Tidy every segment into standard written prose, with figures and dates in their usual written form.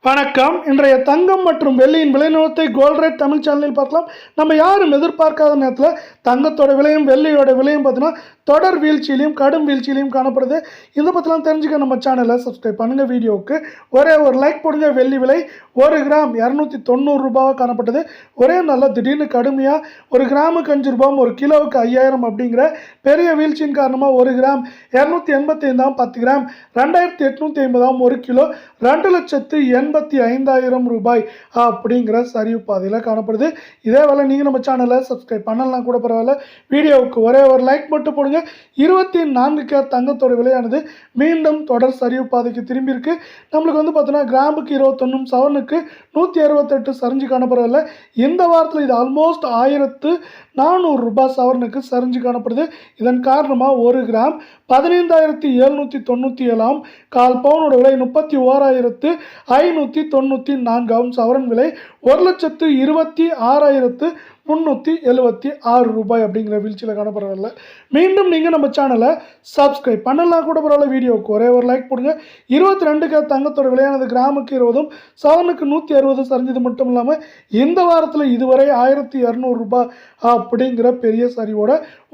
வணக்கம். இன்றைய தங்கம் மற்றும் வெள்ளியின் விலை நிலவரத்தை கோல்ட் ரேட் தமிழ் சேனலில் பார்க்கலாம். நம்ம யாரும் எதிர்பார்க்காத நேரத்தில் தங்கத்தோட விலையும் வெள்ளியோட விலையும் பார்த்தீங்கன்னா தொடர் வீழ்ச்சியிலையும் கடும் வீழ்ச்சியிலையும் காணப்படுது. இதை பற்றிலாம் தெரிஞ்சுக்க நம்ம சேனலை சப்ஸ்கிரைப் பண்ணுங்கள். வீடியோவுக்கு ஒரே ஒரு லைக் போடுங்க. வெள்ளி விலை 1 கிராம் 290 ரூபாவாக காணப்பட்டது. ஒரே நல்ல திடீர்னு கடுமையாக 1 கிராமுக்கு 5 ரூபாயும் 1 கிலோவுக்கு 5000 அப்படிங்கிற பெரிய வீழ்ச்சியின் காரணமாக 1 கிராம் 285 10 கிராம் 2850 1 கிலோ 2,85,000 ரூபாய் அப்படிங்கிற சரிவு பாதையில் காணப்படுது. இதே வேலை நீங்கள் நம்ம சேனலை சப்ஸ்கிரைப் பண்ணலாம் கூட பரவாயில்ல. வீடியோவுக்கு ஒரே ஒரு லைக் மட்டும் போடுங்க. 24 கேரட் தங்கத்தோட விலையானது மீண்டும் தொடர் சரிவு பாதைக்கு திரும்பி இருக்கு. நம்மளுக்கு பார்த்தீங்கன்னா கிராமுக்கு 21 சவரனுக்கு 168 சரிஞ்சு காணப்படவில்லை. இந்த வாரத்தில் இது ஆல்மோஸ்ட் 1400 ரூபாய் சவரனுக்கு சரிஞ்சு காணப்படுது. இதன் காரணமாக 1 கிராம் 15,797 கால் பவுனோட விலை 31,594 சவரன் விலை 1,26,376 ரூபாய் அப்படிங்கிற வீழ்ச்சியில் காணப்படவில்லை. மீண்டும் நீங்கள் நம்ம சேனலை சப்ஸ்கிரைப் பண்ணலாம் கூட பரவாயில்ல. வீடியோவுக்கு ஒரே ஒரு லைக் போடுங்க. 22 கேரட் தங்கத்தோட விலையானது கிராமுக்கு 20 சவரனுக்கு 160 சரிஞ்சது மட்டும் இல்லாமல் இந்த வாரத்தில் இதுவரை 1,200 ரூபாய் அப்படிங்கிற பெரிய சரிவோட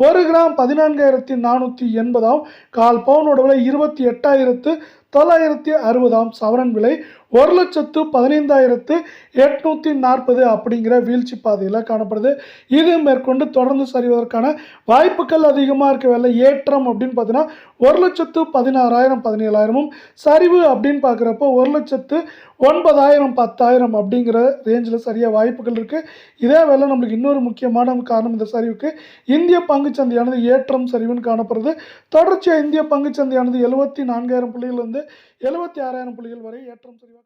1 கிராம் 14,480 கால் பவுனோட விலை 28,960 சவரன் விலை 1,15,840 அப்படிங்கிற வீழ்ச்சி பாதையில் காணப்படுது. இது மேற்கொண்டு தொடர்ந்து சரிவதற்கான வாய்ப்புகள் அதிகமாக இருக்கவில்லை. ஏற்றம் அப்படின்னு பார்த்தீங்கன்னா 1,16,000 17,000 சரிவு அப்படின்னு பார்க்குறப்போ 1,09,000 10,000 அப்படிங்கிற ரேஞ்சில் சரியாக வாய்ப்புகள் இருக்குது. இதே வேலை நம்மளுக்கு இன்னொரு முக்கியமான காரணம் இந்த சரிவுக்கு இந்திய பங்குச்சந்தையானது ஏற்றம் சரிவுன்னு காணப்படுறது. தொடர்ச்சியாக இந்திய பங்குச்சந்தையானது 74,000 புள்ளிகளிலிருந்து 76,000 புள்ளிகள் வரை ஏற்றம் சரிவாக